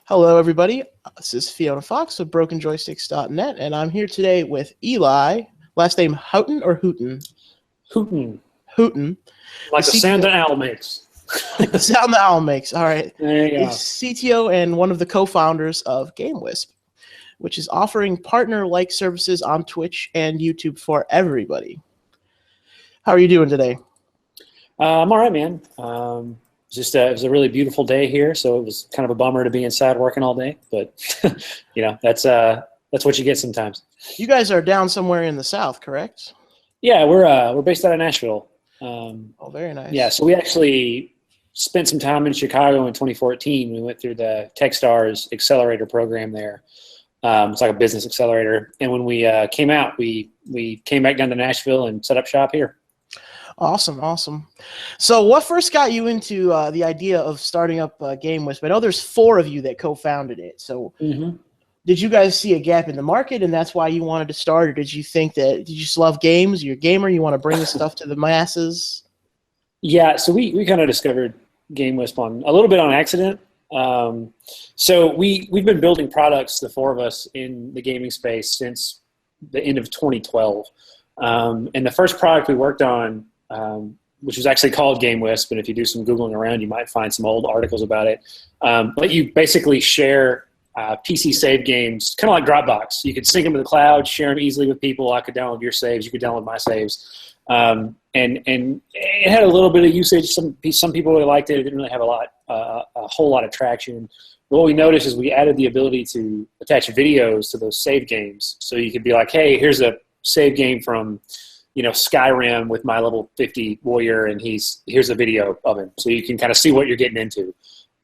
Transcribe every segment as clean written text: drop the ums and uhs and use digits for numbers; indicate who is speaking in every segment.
Speaker 1: Hello, everybody. This is Fionna Fox of Brokenjoysticks.net, and I'm here today with Eli, last name Houghton or Hooten?
Speaker 2: Hooten.
Speaker 1: Hooten.
Speaker 2: Like the sound the owl makes.
Speaker 1: Like the sound the owl makes. All right.
Speaker 2: There you go.
Speaker 1: He's CTO and one of the co-founders of Game Wisp, which is offering partner-like services on Twitch and YouTube for everybody. How are you doing today?
Speaker 2: I'm all right, man. It was a really beautiful day here, so it was kind of a bummer to be inside working all day. But that's what you get sometimes.
Speaker 1: You guys are down somewhere in the South, correct?
Speaker 2: Yeah, we're based out of Nashville.
Speaker 1: Oh, very nice.
Speaker 2: Yeah, so we actually spent some time in Chicago in 2014. We went through the TechStars Accelerator program there. It's like a business accelerator. And when we came out, we came back down to Nashville and set up shop here.
Speaker 1: Awesome, awesome. So what first got you into the idea of starting up Game Wisp? I know there's 4 of you that co-founded it. So did you guys see a gap in the market and that's why you wanted to start? Or did you think that, did you just love games? You're a gamer, you want to bring this stuff to the masses?
Speaker 2: Yeah, so we kind of discovered Game Wisp a little bit on accident. So we've been building products, the 4 of us, in the gaming space since the end of 2012. And the first product we worked on, which was actually called Game Wisp, and if you do some Googling around, you might find some old articles about it. But you basically share PC save games, kind of like Dropbox. You could sync them to the cloud, share them easily with people. I could download your saves. You could download my saves. And it had a little bit of usage. Some people really liked it. It didn't really have a whole lot of traction. But what we noticed is we added the ability to attach videos to those save games. So you could be like, hey, here's a save game from Skyrim with my level 50 warrior, and here's a video of him, so you can kind of see what you're getting into.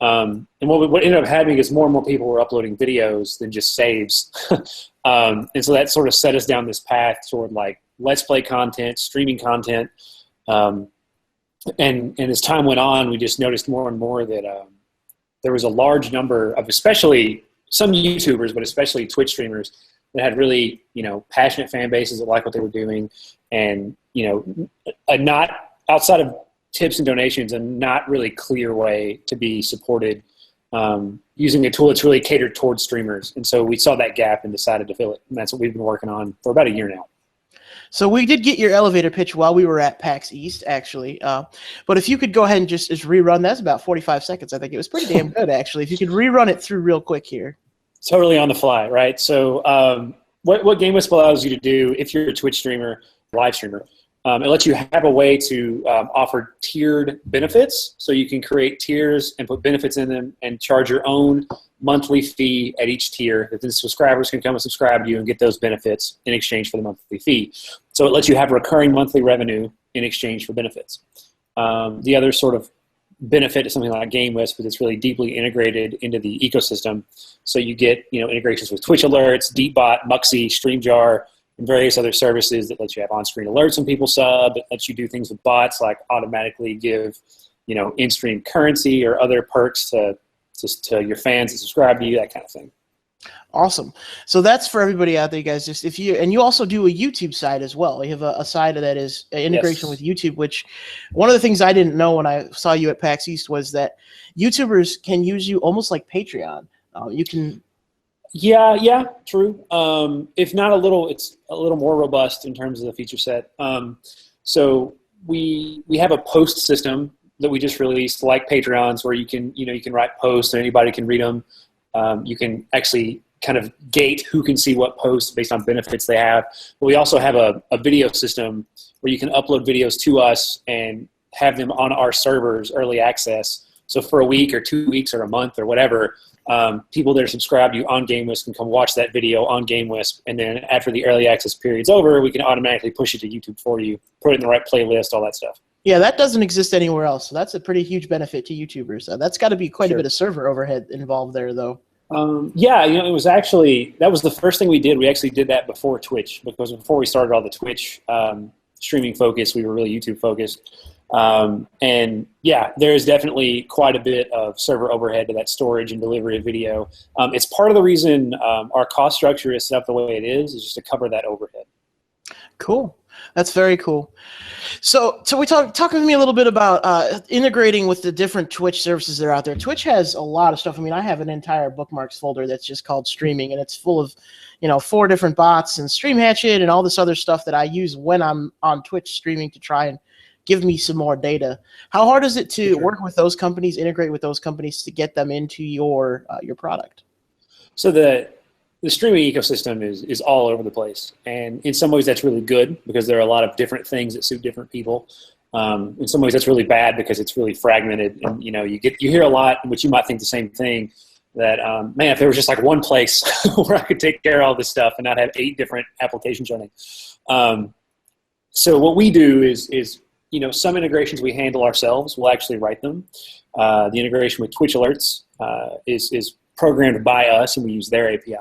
Speaker 2: And what ended up happening is more and more people were uploading videos than just saves. And so that sort of set us down this path toward like let's play content, streaming content. And as time went on, we just noticed more and more that there was a large number of, especially some YouTubers, but especially Twitch streamers, that had really, passionate fan bases that like what they were doing, and, not outside of tips and donations, a not really clear way to be supported using a tool that's really catered towards streamers. And so we saw that gap and decided to fill it. And that's what we've been working on for about a year now.
Speaker 1: So we did get your elevator pitch while we were at PAX East, actually. But if you could go ahead and just rerun, that's about 45 seconds. I think it was pretty damn good, actually. If you could rerun it through real quick here.
Speaker 2: Totally on the fly, right? So what Game Wisp allows you to do, if you're a Twitch streamer, live streamer, it lets you have a way to offer tiered benefits. So you can create tiers and put benefits in them and charge your own monthly fee at each tier that then subscribers can come and subscribe to you and get those benefits in exchange for the monthly fee. So it lets you have recurring monthly revenue in exchange for benefits. The other sort of benefit to something like Game Wisp is it's really deeply integrated into the ecosystem. So you get integrations with Twitch alerts, Deepbot, Muxy, StreamJar, and various other services that let you have on-screen alerts when people sub. It lets you do things with bots like automatically give in-stream currency or other perks to your fans that subscribe to you, that kind of thing.
Speaker 1: Awesome. So that's for everybody out there, guys. Just and you also do a YouTube side as well. You have a side that is integration with YouTube, which one of the things I didn't know when I saw you at PAX East was that YouTubers can use you almost like Patreon. You can.
Speaker 2: Yeah, true. If not a little, it's a little more robust in terms of the feature set. So we have a post system that we just released, like Patreons, where you can write posts and anybody can read them. You can actually kind of gate who can see what posts based on benefits they have. But we also have a video system where you can upload videos to us and have them on our servers, early access. So for a week or 2 weeks or a month or whatever, people that are subscribed to you on Game Wisp can come watch that video on Game Wisp. And then after the early access period's over, we can automatically push it to YouTube for you, put it in the right playlist, all that stuff.
Speaker 1: Yeah, that doesn't exist anywhere else. So that's a pretty huge benefit to YouTubers. That's got to be quite a bit of server overhead involved there, though.
Speaker 2: Yeah, it was actually, that was the first thing we did. We actually did that before Twitch, because before we started all the Twitch streaming focus, we were really YouTube focused. And yeah, there's definitely quite a bit of server overhead to that storage and delivery of video. It's part of the reason our cost structure is set up the way it is just to cover that overhead.
Speaker 1: Cool. That's very cool. So we talk to me a little bit about integrating with the different Twitch services that are out there. Twitch has a lot of stuff. I mean, I have an entire bookmarks folder that's just called streaming, and it's full of, 4 different bots and Stream Hatchet and all this other stuff that I use when I'm on Twitch streaming to try and give me some more data. How hard is it to work with those companies, integrate with those companies to get them into your product?
Speaker 2: So the streaming ecosystem is all over the place, and in some ways that's really good because there are a lot of different things that suit different people. In some ways that's really bad because it's really fragmented, and you hear a lot, which you might think the same thing, that man, if there was just like one place where I could take care of all this stuff and not have 8 different applications running. So what we do is some integrations we handle ourselves. We'll actually write them. The integration with Twitch Alerts is programmed by us, and we use their API.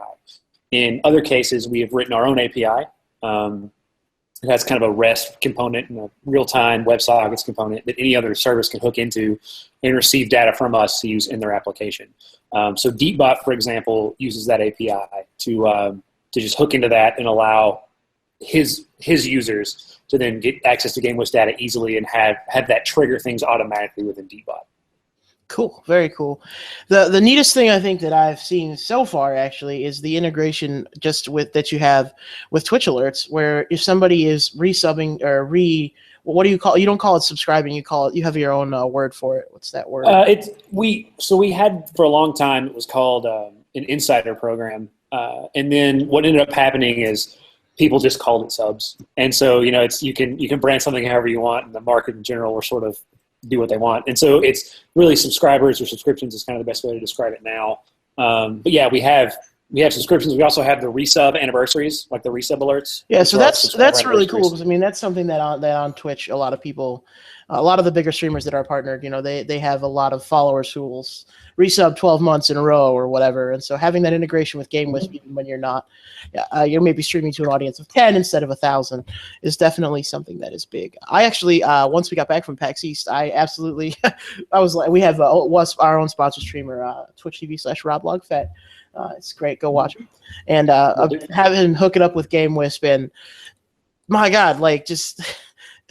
Speaker 2: In other cases, we have written our own API. It has kind of a REST component and a real-time WebSockets component that any other service can hook into and receive data from us to use in their application. So DeepBot, for example, uses that API to just hook into that and allow his users to then get access to GameWisp data easily and have that trigger things automatically within DeepBot.
Speaker 1: Cool, very cool. The neatest thing I think that I've seen so far actually is the integration that you have with Twitch Alerts, where if somebody is resubbing or what do you call it? You don't call it subscribing, you have your own word for it. What's that word?
Speaker 2: We had for a long time, it was called an insider program, and then what ended up happening is people just called it subs, and so you can brand something however you want, and the market in general will sort of do what they want. And so it's really subscribers or subscriptions is kind of the best way to describe it now. But yeah, we have subscriptions. We also have the resub anniversaries, like the resub alerts.
Speaker 1: Yeah, so that's really cool because I mean that's something that on Twitch a lot of people, a lot of the bigger streamers that are partnered, they have a lot of followers who will resub 12 months in a row or whatever. And so having that integration with GameWisp, even when you're not, you're maybe streaming to an audience of 10 instead of 1,000, is definitely something that is big. I actually, once we got back from PAX East, I absolutely, we have our own sponsor streamer, Twitch TV/RobLogFett. It's great. Go watch him. And have him hook it up with GameWisp, and my God, like just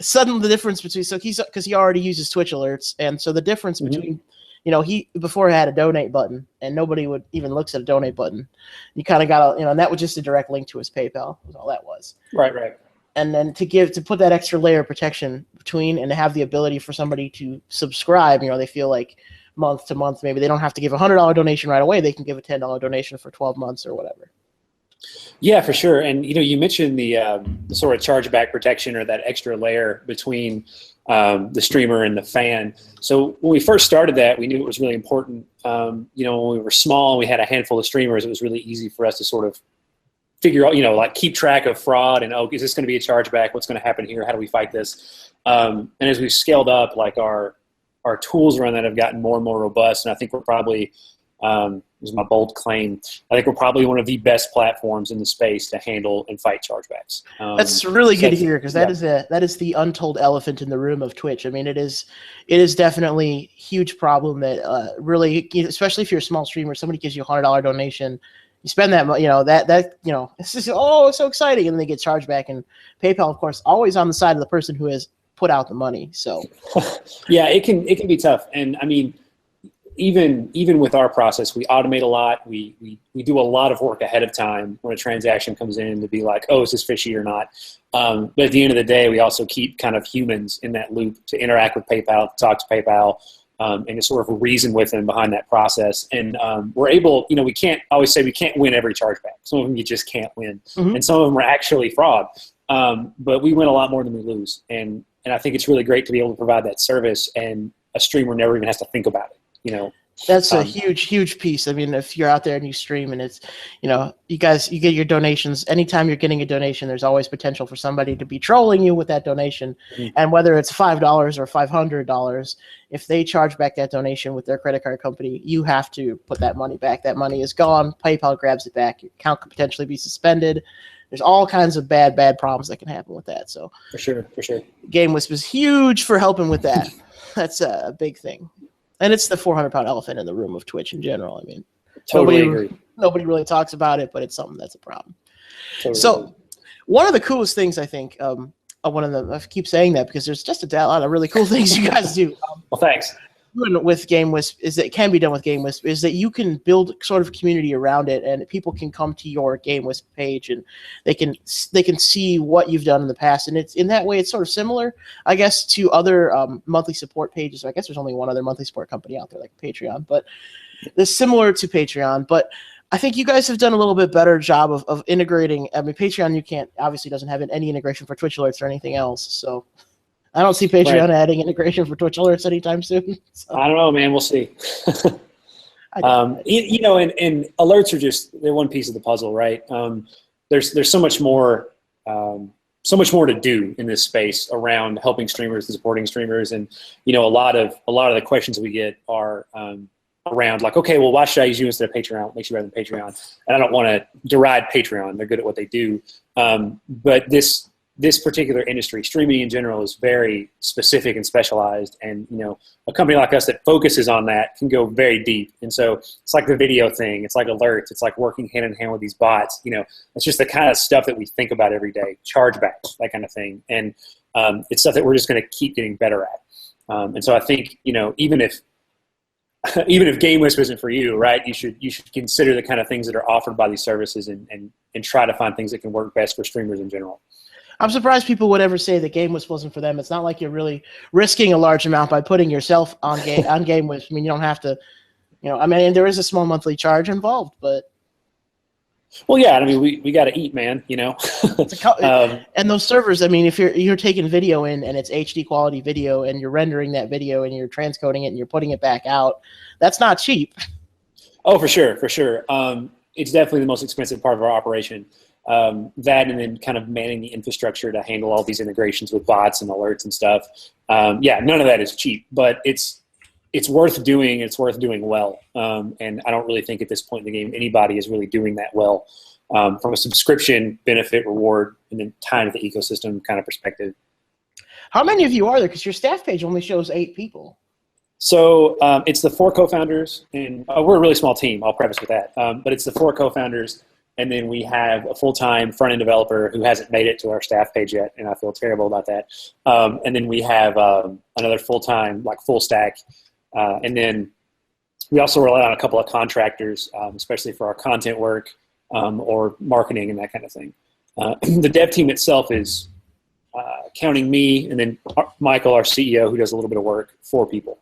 Speaker 1: suddenly the difference between, because he already uses Twitch Alerts, and so the difference between, he before had a donate button, and nobody would even look at a donate button. You kind of got and that was just a direct link to his PayPal. Was all that was.
Speaker 2: Right.
Speaker 1: And then to put that extra layer of protection between, and to have the ability for somebody to subscribe, they feel like month to month, maybe they don't have to give a $100 donation right away. They can give a $10 donation for 12 months or whatever.
Speaker 2: Yeah, for sure. And you mentioned the sort of chargeback protection, or that extra layer between the streamer and the fan. So when we first started that, we knew it was really important. When we were small and we had a handful of streamers, it was really easy for us to sort of figure out, like keep track of fraud and, is this going to be a chargeback? What's going to happen here? How do we fight this? And as we've scaled up, like our tools around that have gotten more and more robust. And I think we're probably, this is my bold claim, I think we're probably one of the best platforms in the space to handle and fight chargebacks.
Speaker 1: That's really good to hear, because that is the untold elephant in the room of Twitch. I mean, it is definitely a huge problem that really, especially if you're a small streamer, somebody gives you a $100 donation, you spend that, it's just, it's so exciting, and then they get charged back. And PayPal, of course, always on the side of the person who has put out the money. So
Speaker 2: yeah, it can be tough. And I mean, even with our process, we automate a lot. We do a lot of work ahead of time when a transaction comes in to be like, is this fishy or not? But at the end of the day, we also keep kind of humans in that loop to interact with PayPal, to talk to PayPal, and to sort of reason with them behind that process. And we're able, we can't always say we can't win every chargeback. Some of them you just can't win. Mm-hmm. And some of them are actually fraud. But we win a lot more than we lose. And I think it's really great to be able to provide that service, and a streamer never even has to think about it.
Speaker 1: That's a huge piece. I mean, if you're out there and you stream, and it's, you get your donations. Anytime you're getting a donation, there's always potential for somebody to be trolling you with that donation. Mm-hmm. And whether it's $5 or $500, if they charge back that donation with their credit card company, you have to put that money back. That money is gone. PayPal grabs it back. Your account could potentially be suspended. There's all kinds of bad problems that can happen with that. So
Speaker 2: for sure.
Speaker 1: GameWisp is huge for helping with that. That's a big thing. And it's the 400-pound elephant in the room of Twitch in general. I mean, nobody really talks about it, but it's something that's a problem. Totally. So one of the coolest things, I think, one of the, I keep saying that because there's just a lot of really cool things you guys do.
Speaker 2: Well, thanks.
Speaker 1: With GameWisp is that can be done with GameWisp is that you can build sort of community around it, and people can come to your GameWisp page and they can see what you've done in the past, and it's in that way it's sort of similar, I guess, to other monthly support pages. I guess there's only one other monthly support company out there like Patreon, but it's similar to Patreon. But I think you guys have done a little bit better job of integrating. I mean, Patreon obviously doesn't have any integration for Twitch alerts or anything else, so. I don't see Patreon adding integration for Twitch alerts anytime soon. So.
Speaker 2: I don't know, man. We'll see. And alerts are they're one piece of the puzzle, right? There's so much more to do in this space around helping streamers and supporting streamers, and a lot of the questions we get are around like, okay, well, why should I use you instead of Patreon? What makes you better than Patreon? And I don't want to deride Patreon; they're good at what they do, but this particular industry, streaming in general, is very specific and specialized, and a company like us that focuses on that can go very deep. And so it's like the video thing, it's like alerts, it's like working hand in hand with these bots. It's just the kind of stuff that we think about every day, chargebacks, that kind of thing, and it's stuff that we're just going to keep getting better at. And so I think even if GameWisp isn't for you, right, you should consider the kind of things that are offered by these services and try to find things that can work best for streamers in general.
Speaker 1: I'm surprised people would ever say that GameWisp wasn't for them. It's not like you're really risking a large amount by putting yourself on GameWisp. I mean, you don't have to, there is a small monthly charge involved, but.
Speaker 2: Well, yeah, I mean, we got to eat, man,
Speaker 1: and those servers, I mean, if you're taking video in and it's HD quality video and you're rendering that video and you're transcoding it and you're putting it back out, that's not cheap.
Speaker 2: Oh, for sure. It's definitely the most expensive part of our operation. That and then kind of manning the infrastructure to handle all these integrations with bots and alerts and stuff. None of that is cheap, but it's worth doing. It's worth doing well. And I don't really think at this point in the game anybody is really doing that well from a subscription benefit reward and then time to the ecosystem kind of perspective.
Speaker 1: How many of you are there? Because your staff page only shows 8 people.
Speaker 2: So it's the 4 co-founders, and we're a really small team. I'll preface with that, but it's the 4 co-founders. And then we have a full-time front-end developer who hasn't made it to our staff page yet, and I feel terrible about that. And then we have another full-time, like full stack. And then we also rely on a couple of contractors, especially for our content work or marketing and that kind of thing. The dev team itself is, counting me, and then Michael, our CEO, who does a little bit of work, 4 people.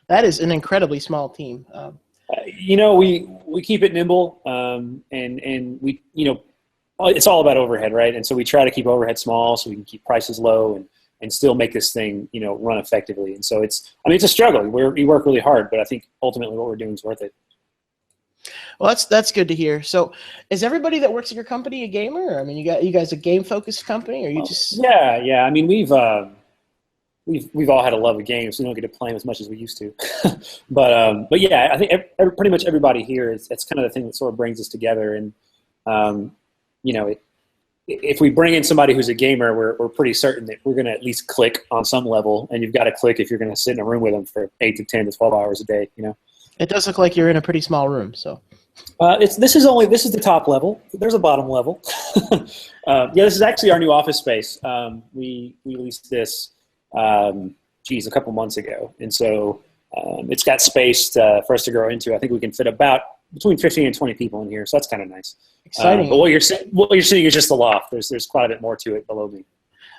Speaker 1: That is an incredibly small team.
Speaker 2: We keep it nimble, and we, it's all about overhead, right? And so we try to keep overhead small so we can keep prices low and still make this thing, run effectively. And so it's a struggle. We work really hard, but I think ultimately what we're doing is worth it.
Speaker 1: Well, that's good to hear. So is everybody that works at your company a gamer? I mean, you guys a game-focused company, or you just?
Speaker 2: Yeah. I mean, we've all had a love of games. We don't get to play them as much as we used to, but yeah, I think pretty much everybody here that's kind of the thing that sort of brings us together. And if we bring in somebody who's a gamer, we're pretty certain that we're going to at least click on some level. And you've got to click if you're going to sit in a room with them for 8 to 10 to 12 hours a day.
Speaker 1: It does look like you're in a pretty small room. So
Speaker 2: this is the top level. There's a bottom level. This is actually our new office space. We leased this. A couple months ago, and so it's got space for us to grow into. I think we can fit about between 15 and 20 people in here, so that's kind of nice.
Speaker 1: Exciting.
Speaker 2: But what you're seeing is just the loft. There's quite a bit more to it below me.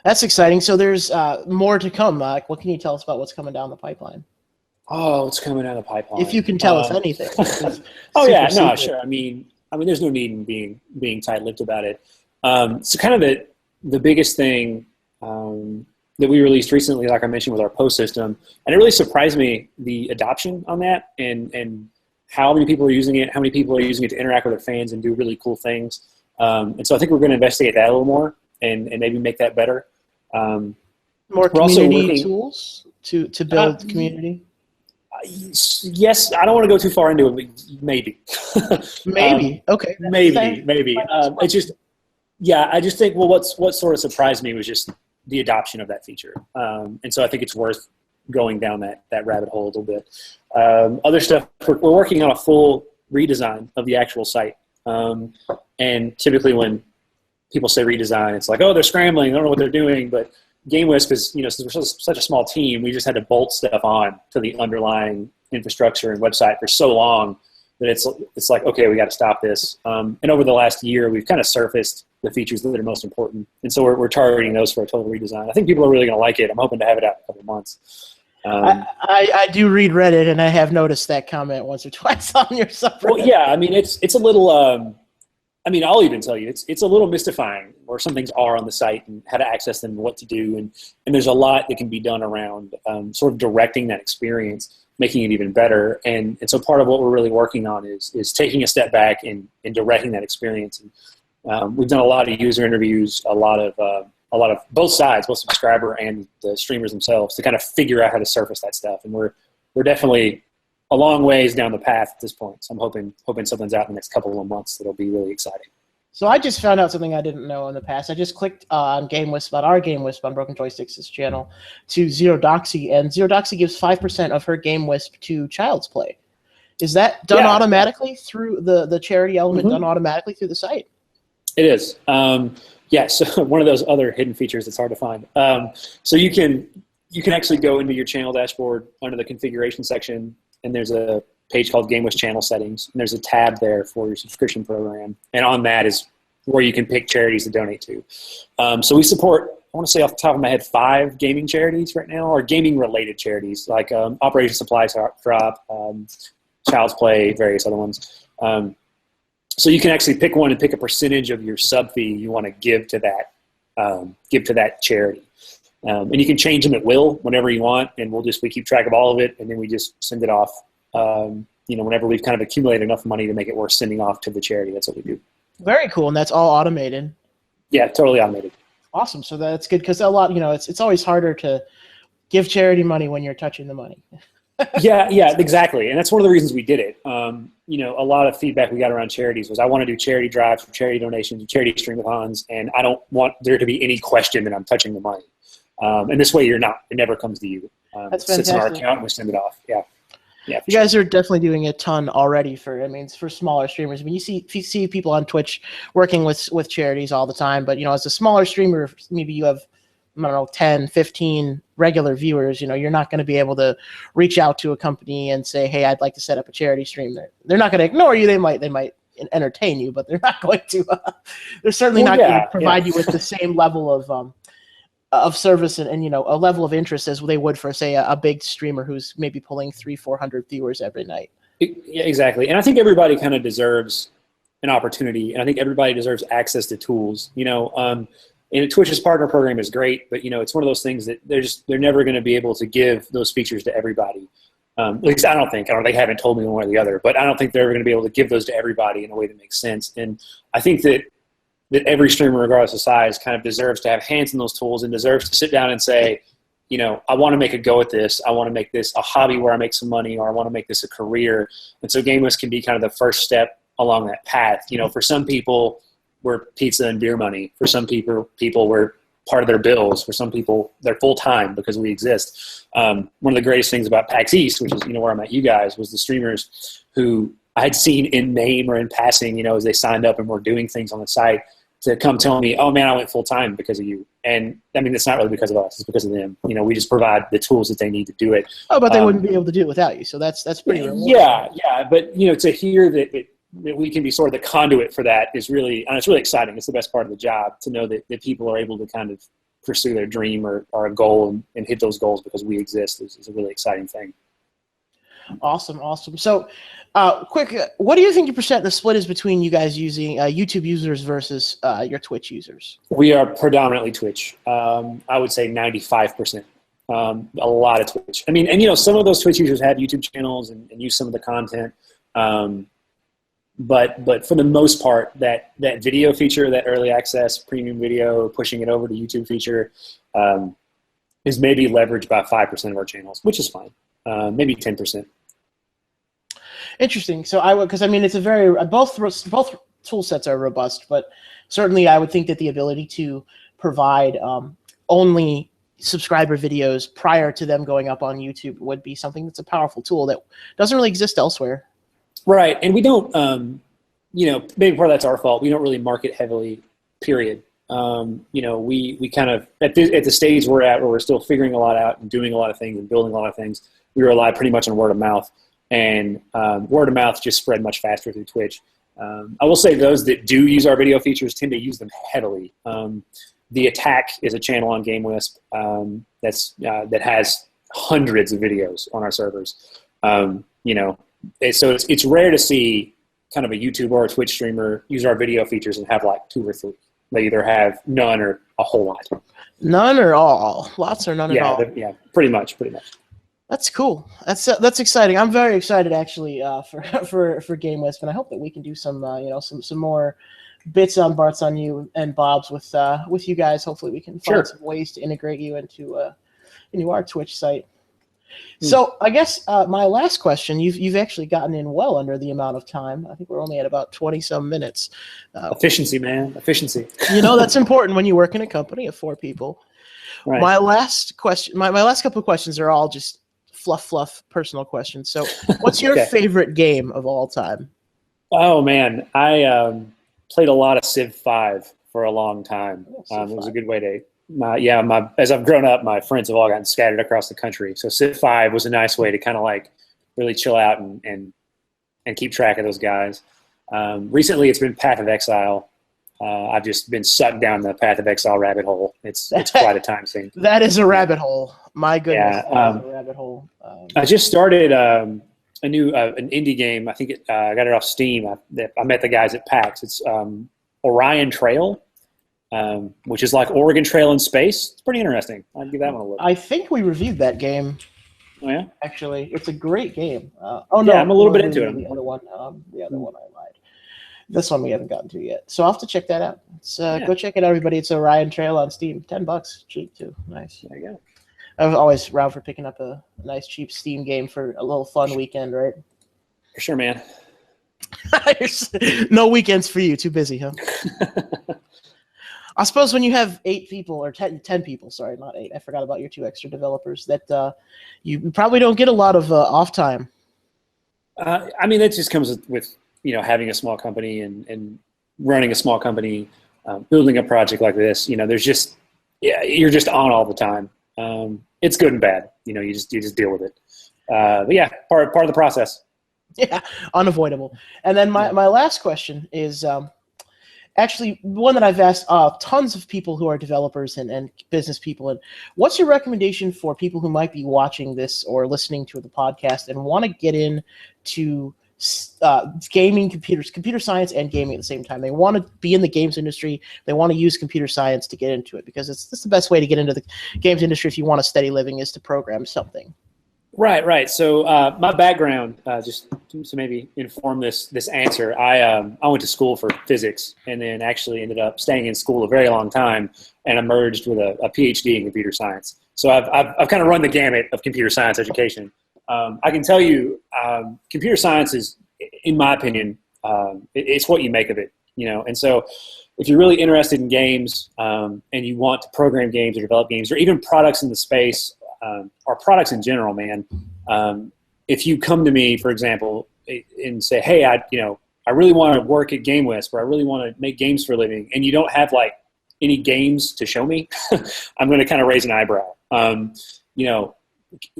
Speaker 1: That's exciting. So there's more to come. What can you tell us about what's coming down the pipeline?
Speaker 2: Oh, what's coming down the pipeline?
Speaker 1: If you can tell us anything.
Speaker 2: Sure. I mean, there's no need in being tight-lipped about it. So kind of the biggest thing that we released recently, like I mentioned, with our post system, and it really surprised me, the adoption on that, and how many people are using it, how many people are using it to interact with their fans and do really cool things. And so I think we're going to investigate that a little more and maybe make that better.
Speaker 1: More community tools to build community?
Speaker 2: Yes, I don't want to go too far into it, but maybe.
Speaker 1: Maybe. Okay.
Speaker 2: Maybe. I just think, what sort of surprised me was just the adoption of that feature. And so I think it's worth going down that rabbit hole a little bit. Other stuff, we're working on a full redesign of the actual site. And typically when people say redesign, it's like, oh, they're scrambling, they don't know what they're doing. But GameWisp is, since we're such a small team, we just had to bolt stuff on to the underlying infrastructure and website for so long that it's like, okay, we got to stop this. And over the last year, we've kind of surfaced the features that are most important. And so we're targeting those for a total redesign. I think people are really going to like it. I'm hoping to have it out in a couple of months.
Speaker 1: I do read Reddit, and I have noticed that comment once or twice on your subreddit.
Speaker 2: Well, yeah, I mean, it's a little, I'll even tell you, it's a little mystifying where some things are on the site and how to access them and what to do. And there's a lot that can be done around sort of directing that experience, making it even better. And so part of what we're really working on is taking a step back and directing that experience. And we've done a lot of user interviews, a lot of both sides, both subscriber and the streamers themselves, to kind of figure out how to surface that stuff. And we're definitely a long ways down the path at this point. So I'm hoping something's out in the next couple of months that'll be really exciting.
Speaker 1: So I just found out something I didn't know in the past. I just clicked on GameWisp, on our GameWisp on Broken Joysticks' channel, to Zero Doxy, and Zero Doxy gives 5% of her GameWisp to Child's Play. Is that done automatically through the charity element, done automatically through the site? It
Speaker 2: is. So one of those other hidden features that's hard to find. So you can actually go into your channel dashboard under the configuration section, and there's a page called GameWisp Channel Settings, and there's a tab there for your subscription program. And on that is where you can pick charities to donate to. So we support, I want to say off the top of my head, 5 gaming charities right now, or gaming-related charities, like Operation Supply Drop, Child's Play, various other ones. So you can actually pick one and pick a percentage of your sub fee you want to give to that charity. And you can change them at will whenever you want, and we keep track of all of it, and then we just send it off. Whenever we've kind of accumulated enough money to make it worth sending off to the charity, that's what we do.
Speaker 1: Very cool, and that's all automated.
Speaker 2: Yeah, totally automated.
Speaker 1: Awesome. So that's good, because a lot, it's always harder to give charity money when you're touching the money.
Speaker 2: yeah, exactly, and that's one of the reasons we did it. A lot of feedback we got around charities was, I want to do charity drives, charity donations, charity streamathons, and I don't want there to be any question that I'm touching the money. And this way, you're not. It never comes to you.
Speaker 1: That's
Speaker 2: it sits in our
Speaker 1: fantastic.
Speaker 2: account and we send it off. Yeah.
Speaker 1: You guys are definitely doing a ton already for smaller streamers. I mean, you see people on Twitch working with charities all the time, but as a smaller streamer, maybe you have, I don't know, 10, 15 regular viewers, you're not going to be able to reach out to a company and say, hey, I'd like to set up a charity stream. They're not going to ignore you. They might entertain you, but they're not going to. They're certainly not going to provide you with the same level of service and a level of interest as they would for, say, a big streamer who's maybe pulling 300-400 viewers every night.
Speaker 2: Yeah, exactly. And I think everybody kind of deserves an opportunity, and I think everybody deserves access to tools. And Twitch's partner program is great, but it's one of those things that they're never going to be able to give those features to everybody. At least I don't think. They haven't told me one way or the other, but I don't think they're ever going to be able to give those to everybody in a way that makes sense. And I think that every streamer, regardless of size, kind of deserves to have hands in those tools and deserves to sit down and say, I want to make a go at this. I want to make this a hobby where I make some money, or I want to make this a career. And so GameWisp can be kind of the first step along that path. For some people, we're pizza and beer money. For some people we're part of their bills. For some people, they're full-time because we exist. One of the greatest things about PAX East, which is where I met you guys, was the streamers who I had seen in name or in passing, as they signed up and were doing things on the site, to come tell me, oh man, I went full time because of you. And it's not really because of us, it's because of them. We just provide the tools that they need to do it.
Speaker 1: Oh, but they wouldn't be able to do it without you. So that's pretty rewarding.
Speaker 2: Yeah. But to hear that we can be sort of the conduit for that is really, and it's really exciting. It's the best part of the job, to know that people are able to kind of pursue their dream or a goal and hit those goals because we exist is a really exciting thing.
Speaker 1: Awesome. So, quick, what do you think the split is between you guys using YouTube users versus your Twitch users? We
Speaker 2: are predominantly Twitch. I would say 95%. A lot of Twitch. Some of those Twitch users have YouTube channels and use some of the content. But for the most part, that video feature, that early access premium video, pushing it over to YouTube feature, is maybe leveraged by 5% of our channels, which is fine. Maybe 10%.
Speaker 1: Interesting. So it's a very both tool sets are robust, but certainly I would think that the ability to provide only subscriber videos prior to them going up on YouTube would be something that's a powerful tool that doesn't really exist elsewhere.
Speaker 2: Right, and we don't. Maybe part of that's our fault. We don't really market heavily period. We kind of at the stage we're at, where we're still figuring a lot out and doing a lot of things and building a lot of things. We rely pretty much on word of mouth, and word of mouth just spread much faster through Twitch. I will say those that do use our video features tend to use them heavily. The Attack is a channel on GameWisp that has hundreds of videos on our servers. So it's rare to see kind of a YouTuber or a Twitch streamer use our video features and have like 2 or 3. They either have none or a whole lot.
Speaker 1: None or all? Lots or none at all?
Speaker 2: Yeah, pretty much.
Speaker 1: That's cool. That's exciting. I'm very excited actually for GameWisp, and I hope that we can do some some more bits on Bart's on you and Bob's with you guys. Hopefully we can find some ways to integrate you into our Twitch site. So I guess my last question, you've actually gotten in well under the amount of time. I think we're only at about 20-some minutes.
Speaker 2: Efficiency, man. Efficiency.
Speaker 1: That's important when you work in a company of 4 people.
Speaker 2: Right.
Speaker 1: My last question, my last couple of questions are all just fluff personal questions. So what's your favorite game of all time?
Speaker 2: Oh, man. I played a lot of Civ 5 for a long time. It was a good way to... as I've grown up, my friends have all gotten scattered across the country. So Civ 5 was a nice way to kind of like really chill out and keep track of those guys. Recently, it's been Path of Exile. I've just been sucked down the Path of Exile rabbit hole. It's quite a time sink.
Speaker 1: That is a rabbit hole. My goodness, that is a rabbit hole.
Speaker 2: I just started a new an indie game. I think I got it off Steam. I met the guys at PAX. It's Orion Trail. Which is like Oregon Trail in space. It's pretty interesting. I'd give that one a look.
Speaker 1: I think we reviewed that game.
Speaker 2: Oh, yeah?
Speaker 1: Actually, it's a great game. No,
Speaker 2: I'm a little bit into it.
Speaker 1: The other one I lied. This one we haven't gotten to yet. So I'll have to check that out. Go check it out, everybody. It's Orion Trail on Steam. $10. Cheap, too. Nice.
Speaker 2: There you go.
Speaker 1: I was always around for picking up a nice, cheap Steam game for a little fun weekend, right?
Speaker 2: For sure, man.
Speaker 1: No weekends for you. Too busy, huh? I suppose when you have 8 people, or 10 people, sorry, not 8. I forgot about your 2 extra developers, that you probably don't get a lot of off time.
Speaker 2: That just comes with having a small company and running a small company, building a project like this. There's just you're just on all the time. It's good and bad. You just deal with it. But yeah, part of the process.
Speaker 1: Yeah, unavoidable. And then my last question is. Actually, one that I've asked tons of people who are developers and business people. And what's your recommendation for people who might be watching this or listening to the podcast and want to get into gaming, computer science and gaming at the same time? They want to be in the games industry. They want to use computer science to get into it, because it's the best way to get into the games industry if you want a steady living, is to program something.
Speaker 2: Right. So my background, just to maybe inform this answer, I went to school for physics and then actually ended up staying in school a very long time and emerged with a PhD in computer science. So I've kind of run the gamut of computer science education. I can tell you, computer science is, in my opinion, it's what you make of it. And so if you're really interested in games and you want to program games or develop games or even products in the space, or products in general, man. If you come to me, for example, and say, "Hey, I really want to work at GameWisp, or I really want to make games for a living," and you don't have like any games to show me, I'm going to kind of raise an eyebrow.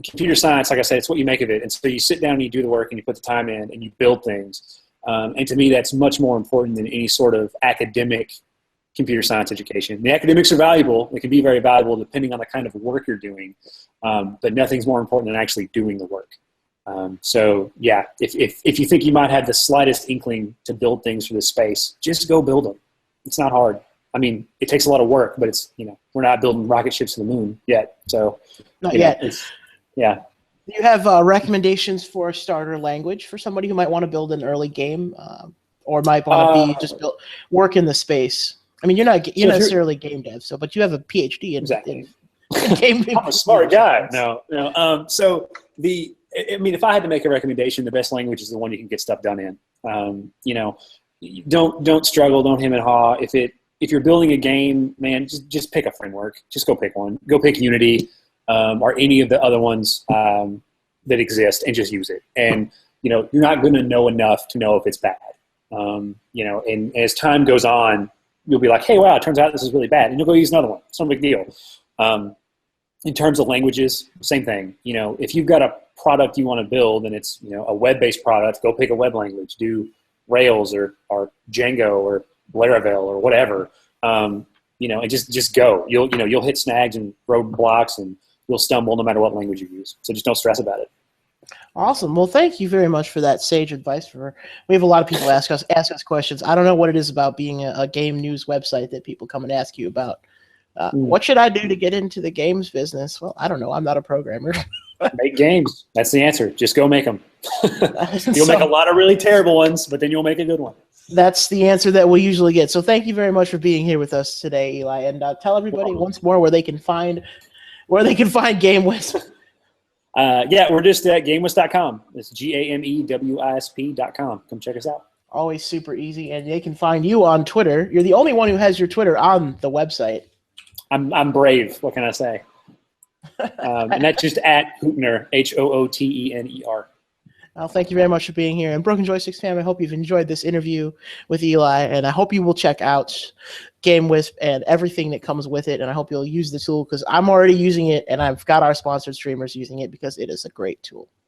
Speaker 2: Computer science, like I said, it's what you make of it, and so you sit down and you do the work and you put the time in and you build things. And to me, that's much more important than any sort of academic computer science education. The academics are valuable. They can be very valuable depending on the kind of work you're doing, but nothing's more important than actually doing the work. So yeah, if you think you might have the slightest inkling to build things for this space, just go build them. It's not hard. It takes a lot of work, but it's, we're not building rocket ships to the moon yet. So
Speaker 1: not yet.
Speaker 2: Yeah.
Speaker 1: Do you have recommendations for a starter language for somebody who might want to build an early game, or might want to work in the space? You're not necessarily game dev, but you have a PhD in game.
Speaker 2: I'm a smart guy. No. So if I had to make a recommendation, the best language is the one you can get stuff done in. Don't struggle. Don't hem and haw. If you're building a game, man, just pick a framework. Just go pick one. Go pick Unity or any of the other ones that exist, and just use it. And you're not going to know enough to know if it's bad. And as time goes on, you'll be like, hey, wow, it turns out this is really bad. And you'll go use another one. It's no big deal. In terms of languages, same thing. You know, if you've got a product you want to build and it's, you know, a web-based product, go pick a web language, do Rails or Django or Laravel or whatever. You know, and just go. You'll hit snags and roadblocks and you'll stumble no matter what language you use. So just don't stress about it.
Speaker 1: Awesome. Well, thank you very much for that sage advice. We have a lot of people ask us questions. I don't know what it is about being a game news website that people come and ask you about. What should I do to get into the games business? Well, I don't know. I'm not a programmer.
Speaker 2: Make games. That's the answer. Just go make them. You'll make a lot of really terrible ones, but then you'll make a good one.
Speaker 1: That's the answer that we usually get. So thank you very much for being here with us today, Eli. And tell everybody once more where they can find GameWisp.
Speaker 2: Yeah, we're just at GameWisp.com. It's GameWisp.com. Come check us out.
Speaker 1: Always super easy, and they can find you on Twitter. You're the only one who has your Twitter on the website.
Speaker 2: I'm brave. What can I say? And that's just at Hootener, Hootener.
Speaker 1: Well, thank you very much for being here. And Broken Joysticks fam, I hope you've enjoyed this interview with Eli, and I hope you will check out GameWisp and everything that comes with it, and I hope you'll use the tool because I'm already using it, and I've got our sponsored streamers using it because it is a great tool.